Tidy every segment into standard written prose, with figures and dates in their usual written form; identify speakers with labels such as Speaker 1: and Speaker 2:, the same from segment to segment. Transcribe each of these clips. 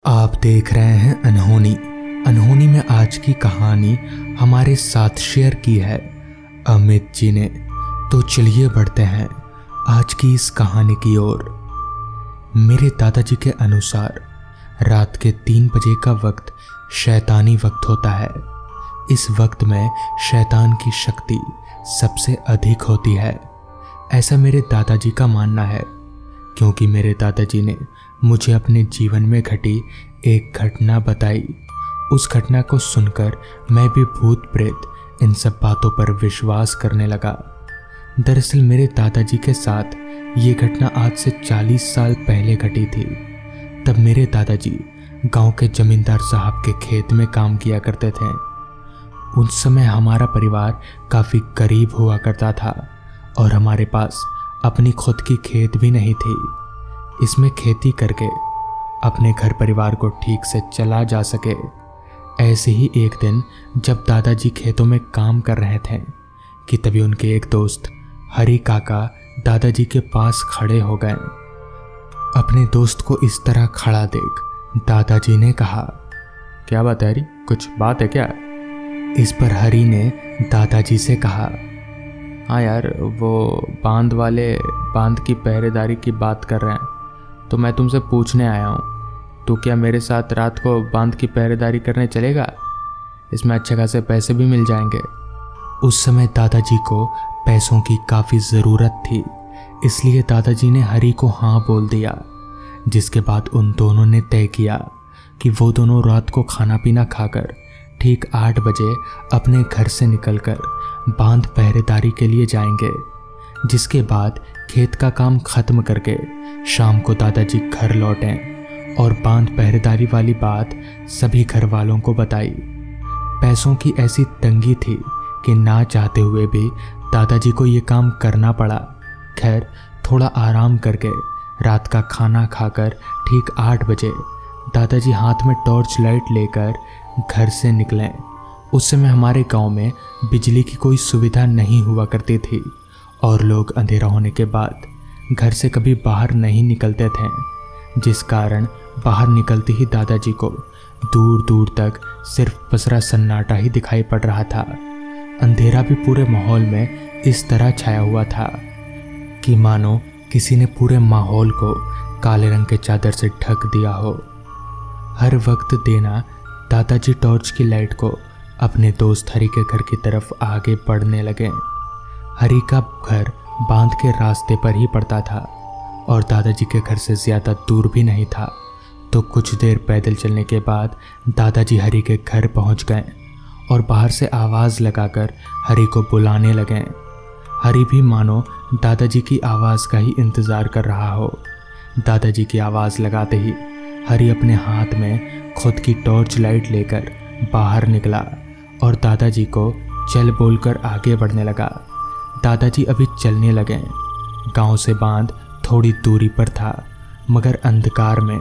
Speaker 1: आप देख रहे हैं अनहोनी। अनहोनी में आज की कहानी हमारे साथ शेयर की है अमित जी ने। तो चलिए बढ़ते हैं आज की इस कहानी की ओर। मेरे दादाजी के अनुसार रात के 3 बजे का वक्त शैतानी वक्त होता है। इस वक्त में शैतान की शक्ति सबसे अधिक होती है, ऐसा मेरे दादाजी का मानना है। क्योंकि मेरे दादाजी ने मुझे अपने जीवन में घटी एक घटना बताई। उस घटना को सुनकर मैं भी भूत प्रेत इन सब बातों पर विश्वास करने लगा। दरअसल मेरे दादाजी के साथ ये घटना आज से 40 साल पहले घटी थी। तब मेरे दादाजी गांव के जमींदार साहब के खेत में काम किया करते थे। उस समय हमारा परिवार काफ़ी गरीब हुआ करता था और हमारे पास अपनी खुद की खेत भी नहीं थी। इसमें खेती करके अपने घर परिवार को ठीक से चला जा सके। ऐसे ही एक दिन जब दादाजी खेतों में काम कर रहे थे कि तभी उनके एक दोस्त हरी काका दादाजी के पास खड़े हो गए। अपने दोस्त को इस तरह खड़ा देख दादाजी ने कहा, क्या बात है हरी, कुछ बात है क्या? इस पर हरी ने दादाजी से कहा, हाँ यार, वो बांध की पहरेदारी की बात कर रहे हैं, तो मैं तुमसे पूछने आया हूँ, तो क्या मेरे साथ रात को बांध की पहरेदारी करने चलेगा? इसमें अच्छे खासे पैसे भी मिल जाएंगे। उस समय दादाजी को पैसों की काफ़ी ज़रूरत थी, इसलिए दादाजी ने हरी को हाँ बोल दिया। जिसके बाद उन दोनों ने तय किया कि वो दोनों रात को खाना पीना खाकर ठीक 8 बजे अपने घर से निकलकर बांध पहरेदारी के लिए जाएंगे। जिसके बाद खेत का काम खत्म करके शाम को दादाजी घर लौटें और बांध पहरेदारी वाली बात सभी घर वालों को बताई। पैसों की ऐसी तंगी थी कि ना चाहते हुए भी दादाजी को ये काम करना पड़ा। खैर, थोड़ा आराम करके रात का खाना खाकर ठीक 8 बजे दादाजी हाथ में टॉर्च लाइट लेकर घर से निकले। उस समय हमारे गांव में बिजली की कोई सुविधा नहीं हुआ करती थी और लोग अंधेरा होने के बाद घर से कभी बाहर नहीं निकलते थे, जिस कारण बाहर निकलते ही दादाजी को दूर दूर तक सिर्फ पसरा सन्नाटा ही दिखाई पड़ रहा था। अंधेरा भी पूरे माहौल में इस तरह छाया हुआ था कि मानो किसी ने पूरे माहौल को काले रंग के चादर से ढक दिया हो। हर वक्त देना दादाजी टॉर्च की लाइट को अपने दोस्त हरी के घर की तरफ आगे बढ़ने लगे। हरी का घर बांध के रास्ते पर ही पड़ता था और दादाजी के घर से ज़्यादा दूर भी नहीं था। तो कुछ देर पैदल चलने के बाद दादाजी हरी के घर पहुंच गए और बाहर से आवाज़ लगाकर हरी को बुलाने लगे। हरी भी मानो दादाजी की आवाज़ का ही इंतज़ार कर रहा हो। दादाजी की आवाज़ लगाते ही हरी अपने हाथ में खुद की टॉर्च लाइट लेकर बाहर निकला और दादाजी को चल बोलकर आगे बढ़ने लगा। दादाजी अभी चलने लगे। गांव से बांध थोड़ी दूरी पर था, मगर अंधकार में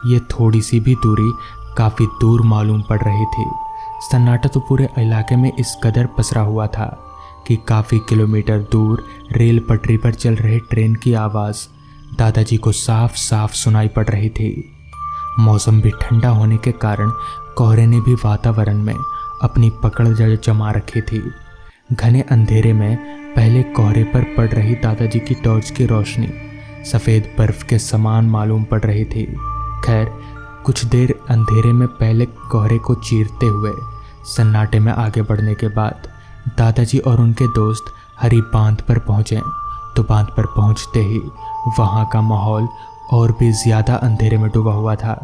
Speaker 1: ये थोड़ी सी भी दूरी काफ़ी दूर मालूम पड़ रही थी। सन्नाटा तो पूरे इलाके में इस कदर पसरा हुआ था कि काफ़ी किलोमीटर दूर रेल पटरी पर चल रहे ट्रेन की आवाज़ दादाजी को साफ साफ सुनाई पड़ रही थी। मौसम भी ठंडा होने के कारण कोहरे ने भी वातावरण में अपनी पकड़ जमा रखी थी। घने अंधेरे में पहले कोहरे पर पड़ रही दादाजी की टॉर्च की रोशनी सफ़ेद बर्फ के समान मालूम पड़ रही थी। खैर, कुछ देर अंधेरे में पहले कोहरे को चीरते हुए सन्नाटे में आगे बढ़ने के बाद दादाजी और उनके दोस्त हरी बांध पर पहुँचे। तो बांध पर पहुँचते ही वहाँ का माहौल और भी ज़्यादा अंधेरे में डूबा हुआ था।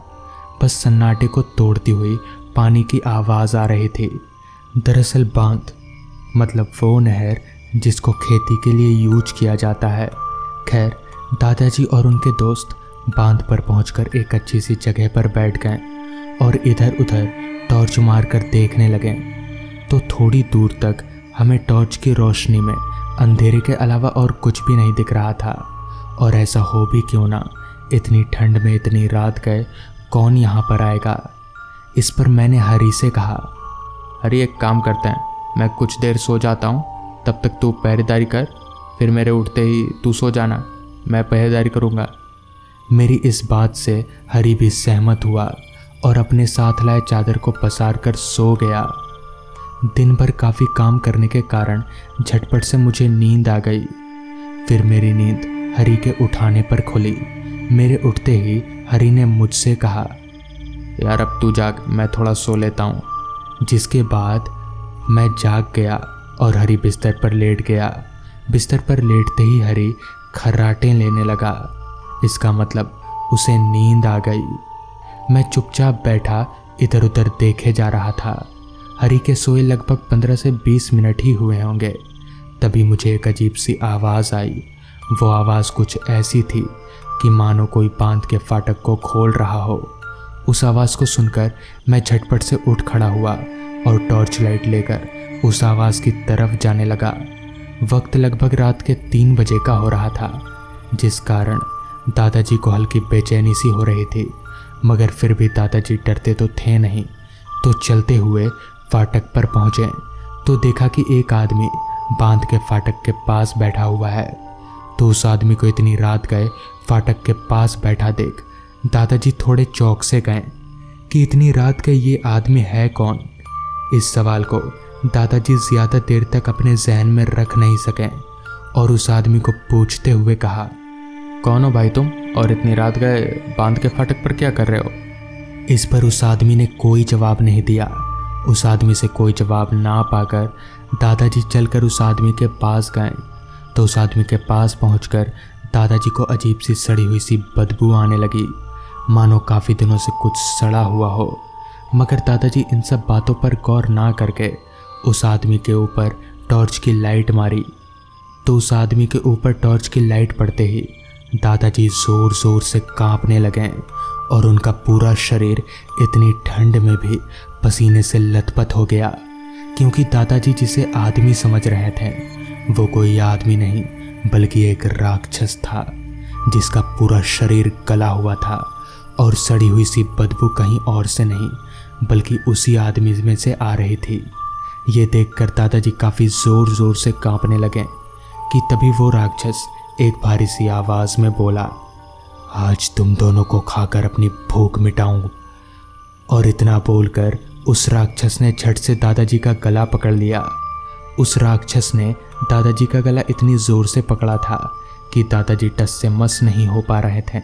Speaker 1: बस सन्नाटे को तोड़ती हुई पानी की आवाज़ आ रही थी। दरअसल बांध मतलब वो नहर जिसको खेती के लिए यूज किया जाता है। खैर, दादाजी और उनके दोस्त बांध पर पहुंचकर एक अच्छी सी जगह पर बैठ गए और इधर उधर टॉर्च मारकर देखने लगे। तो थोड़ी दूर तक हमें टॉर्च की रोशनी में अंधेरे के अलावा और कुछ भी नहीं दिख रहा था। और ऐसा हो भी क्यों ना, इतनी ठंड में इतनी रात गए कौन यहाँ पर आएगा? इस पर मैंने हरी से कहा, हरी एक काम करते हैं, मैं कुछ देर सो जाता हूँ, तब तक तू पहरेदारी कर, फिर मेरे उठते ही तू सो जाना, मैं पहरेदारी करूँगा। मेरी इस बात से हरी भी सहमत हुआ और अपने साथ लाए चादर को पसार कर सो गया। दिन भर काफ़ी काम करने के कारण झटपट से मुझे नींद आ गई। फिर मेरी नींद हरी के उठाने पर खुली। मेरे उठते ही हरी ने मुझसे कहा, यार अब तू जाग, मैं थोड़ा सो लेता हूँ। जिसके बाद मैं जाग गया और हरी बिस्तर पर लेट गया। बिस्तर पर लेटते ही हरी खर्राटे लेने लगा। इसका मतलब उसे नींद आ गई। मैं चुपचाप बैठा इधर उधर देखे जा रहा था। हरी के सोए लगभग 15 से 20 मिनट ही हुए होंगे। तभी मुझे एक अजीब सी आवाज़ आई। वो आवाज़ कुछ ऐसी थी कि मानो कोई बांध के फाटक को खोल रहा हो। उस आवाज़ को सुनकर मैं झटपट से उठ खड़ा हुआ और टॉर्च लाइट लेकर उस आवाज़ की तरफ जाने लगा। वक्त लगभग रात के 3 बजे का हो रहा था, जिस कारण दादाजी को हल्की बेचैनी सी हो रही थी। मगर फिर भी दादाजी डरते तो थे नहीं। तो चलते हुए फाटक पर पहुँचे तो देखा कि एक आदमी बांध के फाटक के पास बैठा हुआ है। तो उस आदमी को इतनी रात गए फाटक के पास बैठा देख दादाजी थोड़े चौंक से गए कि इतनी रात गए ये आदमी है कौन। इस सवाल को दादाजी ज़्यादा देर तक अपने जहन में रख नहीं सके और उस आदमी को पूछते हुए कहा, कौन हो भाई तुम, और इतनी रात गए बांध के फाटक पर क्या कर रहे हो? इस पर उस आदमी ने कोई जवाब नहीं दिया। उस आदमी से कोई जवाब ना पाकर दादाजी चलकर उस आदमी के पास गए। तो उस आदमी के पास पहुंचकर दादाजी को अजीब सी सड़ी हुई सी बदबू आने लगी, मानो काफ़ी दिनों से कुछ सड़ा हुआ हो। मगर दादाजी इन सब बातों पर गौर ना करके उस आदमी के ऊपर टॉर्च की लाइट मारी। तो उस आदमी के ऊपर टॉर्च की लाइट पड़ते ही दादाजी ज़ोर ज़ोर से कांपने लगे और उनका पूरा शरीर इतनी ठंड में भी पसीने से लथपथ हो गया, क्योंकि दादाजी जिसे आदमी समझ रहे थे वो कोई आदमी नहीं बल्कि एक राक्षस था, जिसका पूरा शरीर गला हुआ था और सड़ी हुई सी बदबू कहीं और से नहीं बल्कि उसी आदमी में से आ रही थी। ये देखकर दादाजी काफ़ी ज़ोर ज़ोर से कांपने लगे कि तभी वो राक्षस एक भारी सी आवाज़ में बोला, आज तुम दोनों को खाकर अपनी भूख मिटाऊं। और इतना बोलकर उस राक्षस ने झट से दादाजी का गला पकड़ लिया। उस राक्षस ने दादाजी का गला इतनी ज़ोर से पकड़ा था कि दादाजी टस से मस नहीं हो पा रहे थे।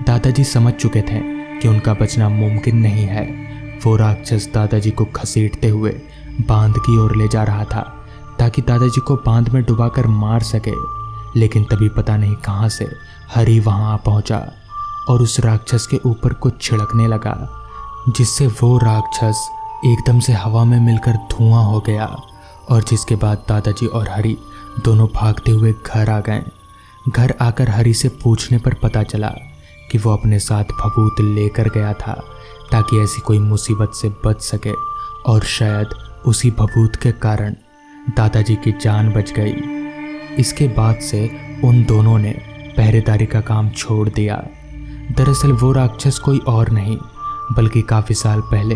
Speaker 1: दादाजी समझ चुके थे कि उनका बचना मुमकिन नहीं है। वो राक्षस दादाजी को घसीटते हुए बांध की ओर ले जा रहा था ताकि दादाजी को बांध में डुबाकर मार सके। लेकिन तभी पता नहीं कहाँ से हरी वहाँ आ पहुँचा और उस राक्षस के ऊपर कुछ छिड़कने लगा, जिससे वो राक्षस एकदम से हवा में मिलकर धुआं हो गया। और जिसके बाद दादाजी और हरी दोनों भागते हुए घर आ गए। घर आकर हरी से पूछने पर पता चला कि वो अपने साथ भभूत लेकर गया था ताकि ऐसी कोई मुसीबत से बच सके, और शायद उसी भभूत के कारण दादाजी की जान बच गई। इसके बाद से उन दोनों ने पहरेदारी का काम छोड़ दिया। दरअसल वो राक्षस कोई और नहीं बल्कि काफ़ी साल पहले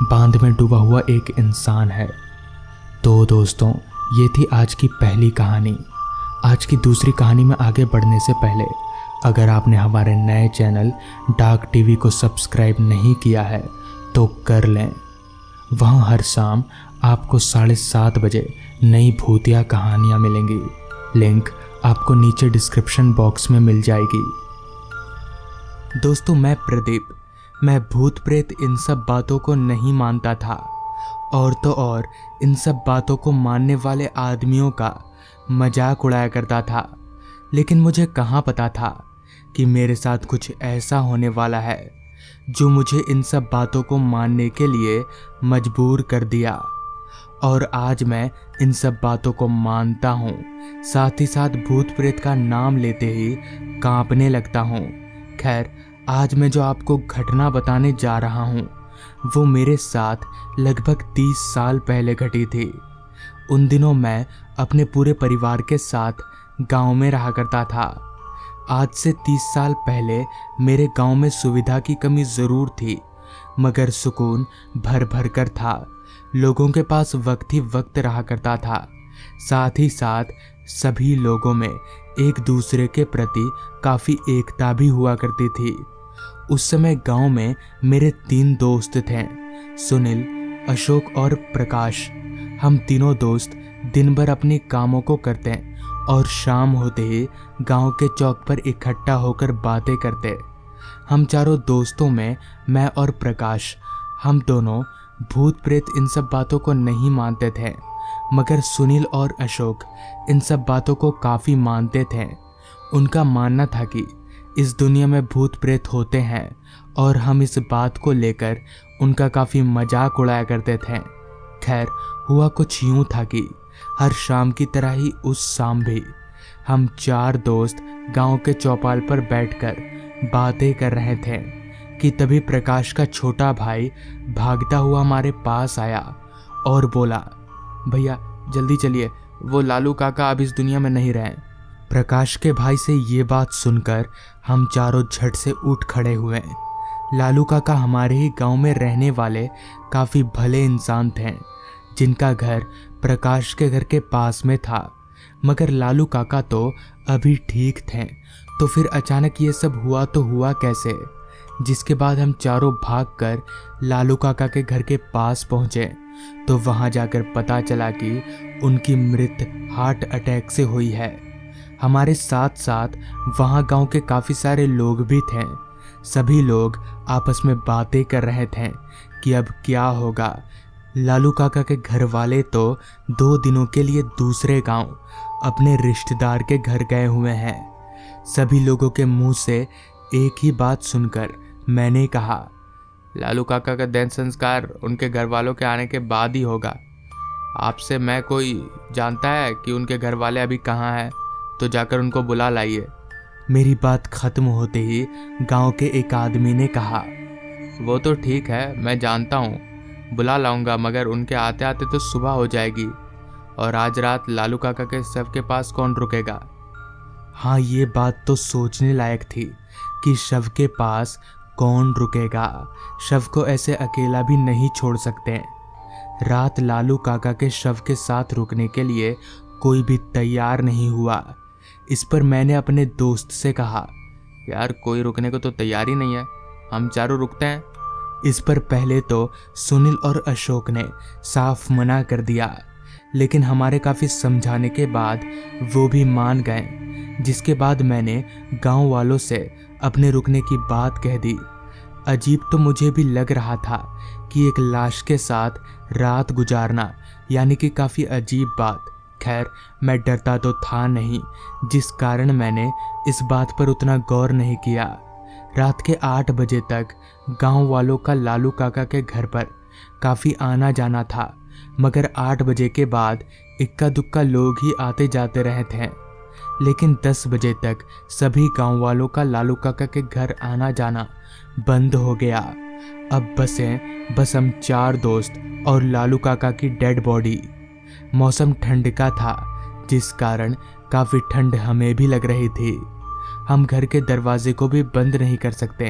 Speaker 1: बांध में डूबा हुआ एक इंसान है। तो दोस्तों, ये थी आज की पहली कहानी। आज की दूसरी कहानी में आगे बढ़ने से पहले अगर आपने हमारे नए चैनल डार्क टीवी को सब्सक्राइब नहीं किया है तो कर लें। वहाँ हर शाम आपको 7:30 बजे नई भूतिया कहानियाँ मिलेंगी। लिंक आपको नीचे डिस्क्रिप्शन बॉक्स में मिल जाएगी। दोस्तों, मैं प्रदीप, मैं भूत प्रेत इन सब बातों को नहीं मानता था, और तो और इन सब बातों को मानने वाले आदमियों का मजाक उड़ाया करता था। लेकिन मुझे कहाँ पता था कि मेरे साथ कुछ ऐसा होने वाला है जो मुझे इन सब बातों को मानने के लिए मजबूर कर दिया। और आज मैं इन सब बातों को मानता हूँ, साथ ही साथ भूत प्रेत का नाम लेते ही कांपने लगता हूँ। खैर, आज मैं जो आपको घटना बताने जा रहा हूँ वो मेरे साथ लगभग 30 साल पहले घटी थी। उन दिनों मैं अपने पूरे परिवार के साथ गांव में रहा करता था। आज से 30 साल पहले मेरे गांव में सुविधा की कमी ज़रूर थी, मगर सुकून भर भर कर था। लोगों के पास वक्त ही वक्त रहा करता था। साथ ही साथ सभी लोगों में एक दूसरे के प्रति काफ़ी एकता भी हुआ करती थी। उस समय गांव में मेरे 3 दोस्त थे, सुनील, अशोक और प्रकाश। हम तीनों दोस्त दिन भर अपने कामों को करते और शाम होते ही गांव के चौक पर इकट्ठा होकर बातें करते। हम चारों दोस्तों में मैं और प्रकाश, हम दोनों भूत प्रेत इन सब बातों को नहीं मानते थे, मगर सुनील और अशोक इन सब बातों को काफ़ी मानते थे। उनका मानना था कि इस दुनिया में भूत प्रेत होते हैं और हम इस बात को लेकर उनका काफ़ी मजाक उड़ाया करते थे। खैर, हुआ कुछ यूं था कि हर शाम की तरह ही उस शाम भी हम 4 दोस्त गांव के चौपाल पर बैठकर बातें कर रहे थे कि तभी प्रकाश का छोटा भाई भागता हुआ हमारे पास आया और बोला, भैया जल्दी चलिए, वो लालू काका अब इस दुनिया में नहीं रहे। प्रकाश के भाई से ये बात सुनकर हम चारों झट से उठ खड़े हुए। लालू काका हमारे ही गांव में रहने वाले काफ़ी भले इंसान थे, जिनका घर प्रकाश के घर के पास में था। मगर लालू काका तो अभी ठीक थे, तो फिर अचानक ये सब हुआ तो हुआ कैसे? जिसके बाद हम चारों भागकर लालू काका के घर के पास पहुंचे तो वहां जाकर पता चला कि उनकी मृत्यु हार्ट अटैक से हुई है। हमारे साथ साथ वहां गांव के काफ़ी सारे लोग भी थे। सभी लोग आपस में बातें कर रहे थे कि अब क्या होगा। लालू काका के घर वाले तो 2 दिनों के लिए दूसरे गांव अपने रिश्तेदार के घर गए हुए हैं। सभी लोगों के मुंह से एक ही बात सुनकर मैंने कहा, लालू काका का देह संस्कार उनके घर वालों के आने के बाद ही होगा। आपसे मैं कोई जानता है कि उनके घर वाले अभी कहाँ हैं? तो जाकर उनको बुला लाइए। मेरी बात खत्म होते ही गांव के एक आदमी ने कहा, वो तो ठीक है, मैं जानता हूँ, बुला लाऊंगा, मगर उनके आते आते तो सुबह हो जाएगी और आज रात लालू काका के शव के पास कौन रुकेगा? हाँ, ये बात तो सोचने लायक थी कि शव के पास कौन रुकेगा। शव को ऐसे अकेला भी नहीं छोड़ सकते। रात लालू काका के शव के साथ रुकने के लिए कोई भी तैयार नहीं हुआ। इस पर मैंने अपने दोस्त से कहा, यार कोई रुकने को तो तैयार ही नहीं है, हम चारों रुकते हैं। इस पर पहले तो सुनील और अशोक ने साफ मना कर दिया, लेकिन हमारे काफ़ी समझाने के बाद वो भी मान गए। जिसके बाद मैंने गांव वालों से अपने रुकने की बात कह दी। अजीब तो मुझे भी लग रहा था कि एक लाश के साथ रात गुजारना यानी कि काफ़ी अजीब बात। खैर, मैं डरता तो था नहीं, जिस कारण मैंने इस बात पर उतना गौर नहीं किया। रात के 8 बजे तक गांव वालों का लालू काका के घर पर काफ़ी आना जाना था, मगर 8 बजे के बाद इक्का दुक्का लोग ही आते जाते रहे थे। लेकिन 10 बजे तक सभी गांव वालों का लालू काका के घर आना जाना बंद हो गया। अब बस हम 4 दोस्त और लालू काका की डेड बॉडी। मौसम ठंड का था, जिस कारण काफ़ी ठंड हमें भी लग रही थी। हम घर के दरवाजे को भी बंद नहीं कर सकते,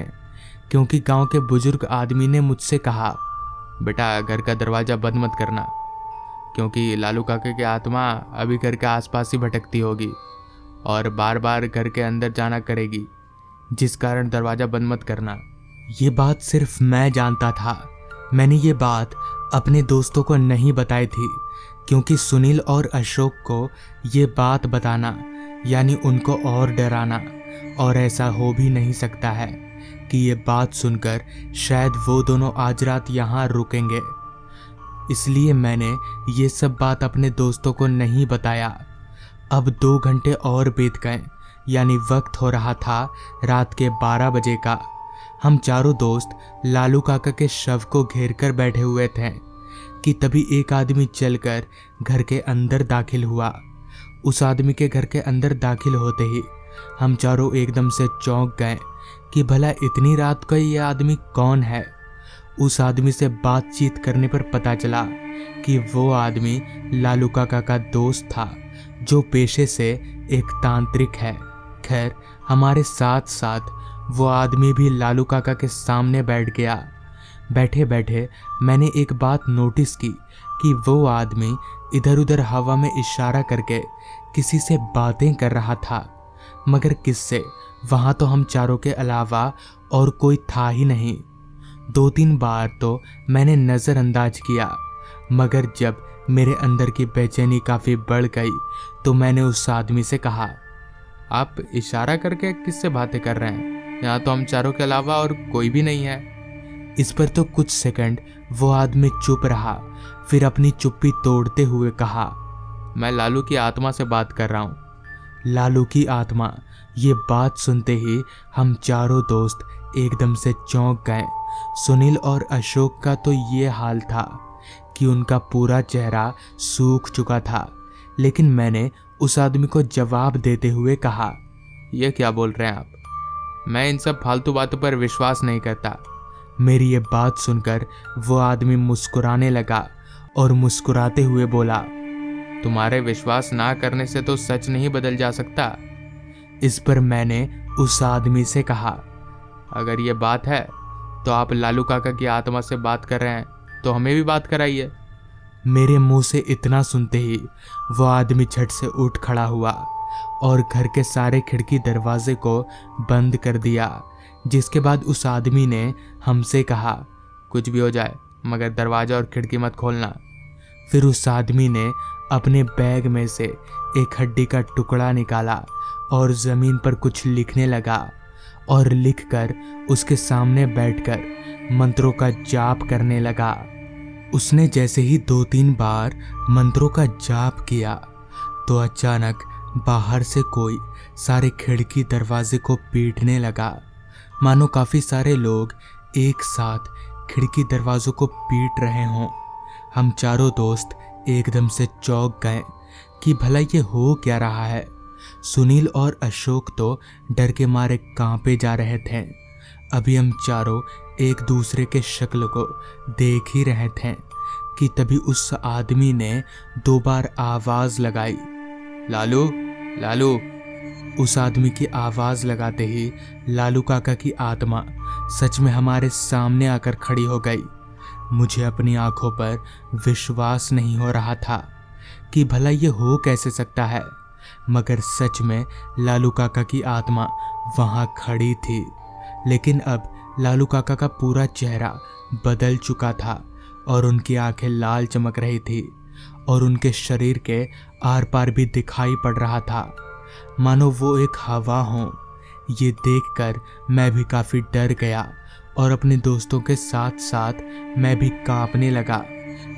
Speaker 1: क्योंकि गांव के बुजुर्ग आदमी ने मुझसे कहा, बेटा घर का दरवाज़ा बंद मत करना, क्योंकि लालू काका की आत्मा अभी घर के आसपास ही भटकती होगी और बार बार घर के अंदर जाना करेगी, जिस कारण दरवाज़ा बंद मत करना। ये बात सिर्फ मैं जानता था। मैंने ये बात अपने दोस्तों को नहीं बताई थी, क्योंकि सुनील और अशोक को ये बात बताना यानी उनको और डराना, और ऐसा हो भी नहीं सकता है कि ये बात सुनकर शायद वो दोनों आज रात यहाँ रुकेंगे। इसलिए मैंने ये सब बात अपने दोस्तों को नहीं बताया। अब 2 घंटे और बीत गए, यानी वक्त हो रहा था रात के 12 बजे का। हम चारों दोस्त लालू काका के शव को घेर कर बैठे हुए थे कि तभी एक आदमी चलकर घर के अंदर दाखिल हुआ। उस आदमी के घर के अंदर दाखिल होते ही हम चारों एकदम से चौंक गए कि भला इतनी रात को ये आदमी कौन है। उस आदमी से बातचीत करने पर पता चला कि वो आदमी लालू काका का दोस्त था, जो पेशे से एक तांत्रिक है। खैर, हमारे साथ साथ वो आदमी भी लालू काका के सामने बैठ गया। बैठे बैठे मैंने एक बात नोटिस की कि वो आदमी इधर उधर हवा में इशारा करके किसी से बातें कर रहा था, मगर किससे, वहाँ तो हम चारों के अलावा और कोई था ही नहीं। 2-3 बार तो मैंने नज़रअंदाज किया, मगर जब मेरे अंदर की बेचैनी काफ़ी बढ़ गई तो मैंने उस आदमी से कहा, आप इशारा करके किससे बातें कर रहे हैं? यहाँ तो हम चारों के अलावा और कोई भी नहीं है। इस पर तो कुछ सेकंड वो आदमी चुप रहा, फिर अपनी चुप्पी तोड़ते हुए कहा, मैं लालू की आत्मा से बात कर रहा हूँ। लालू की आत्मा, ये बात सुनते ही हम चारों दोस्त एकदम से चौंक गए। सुनील और अशोक का तो ये हाल था कि उनका पूरा चेहरा सूख चुका था। लेकिन मैंने उस आदमी को जवाब देते हुए कहा, ये क्या बोल रहे हैं आप? मैं इन सब फालतू बातों पर विश्वास नहीं करता। मेरी ये बात सुनकर वो आदमी मुस्कुराने लगा और मुस्कुराते हुए बोला, तुम्हारे विश्वास ना करने से तो सच नहीं बदल जा सकता। इस पर मैंने उस आदमी से कहा, अगर ये बात है तो आप लालू काका की आत्मा से बात कर रहे हैं तो हमें भी बात कराइए। मेरे मुंह से इतना सुनते ही वो आदमी झट से उठ खड़ा हुआ और घर के सारे खिड़की दरवाजे को बंद कर दिया। जिसके बाद उस आदमी ने हमसे कहा, कुछ भी हो जाए मगर दरवाजा और खिड़की मत खोलना। फिर उस आदमी ने अपने बैग में से एक हड्डी का टुकड़ा निकाला और ज़मीन पर कुछ लिखने लगा और लिखकर उसके सामने बैठकर मंत्रों का जाप करने लगा। उसने जैसे ही 2-3 बार मंत्रों का जाप किया तो अचानक बाहर से कोई सारे खिड़की दरवाजे को पीटने लगा, मानो काफ़ी सारे लोग एक साथ खिड़की दरवाज़ों को पीट रहे हों। हम चारों दोस्त एकदम से चौंक गए कि भला ये हो क्या रहा है। सुनील और अशोक तो डर के मारे कांपे जा रहे थे। अभी हम चारों एक दूसरे के शक्ल को देख ही रहे थे कि तभी उस आदमी ने 2 बार आवाज़ लगाई, लालू लालू। उस आदमी की आवाज़ लगाते ही लालू काका की आत्मा सच में हमारे सामने आकर खड़ी हो गई। मुझे अपनी आंखों पर विश्वास नहीं हो रहा था कि भला ये हो कैसे सकता है, मगर सच में लालू काका की आत्मा वहाँ खड़ी थी। लेकिन अब लालू काका का पूरा चेहरा बदल चुका था और उनकी आंखें लाल चमक रही थी और उनके शरीर के आर पार भी दिखाई पड़ रहा था, मानो वो एक हवा हो। ये देखकर मैं भी काफ़ी डर गया और अपने दोस्तों के साथ साथ मैं भी कांपने लगा।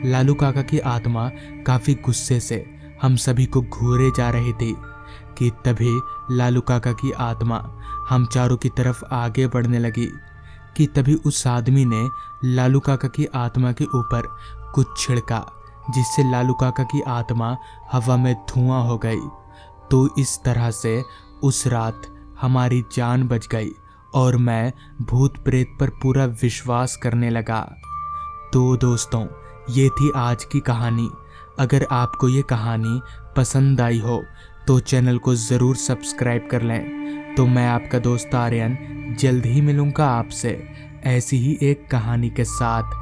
Speaker 1: लालू काका की आत्मा काफ़ी गुस्से से हम सभी को घूरे जा रही थी कि तभी लालू काका की आत्मा हम चारों की तरफ आगे बढ़ने लगी कि तभी उस आदमी ने लालू काका की आत्मा के ऊपर कुछ छिड़का, जिससे लालू काका की आत्मा हवा में धुआं हो गई। तो इस तरह से उस रात हमारी जान बच गई और मैं भूत प्रेत पर पूरा विश्वास करने लगा। तो दोस्तों, ये थी आज की कहानी। अगर आपको ये कहानी पसंद आई हो तो चैनल को ज़रूर सब्सक्राइब कर लें। तो मैं आपका दोस्त आर्यन जल्द ही मिलूँगा आपसे ऐसी ही एक कहानी के साथ।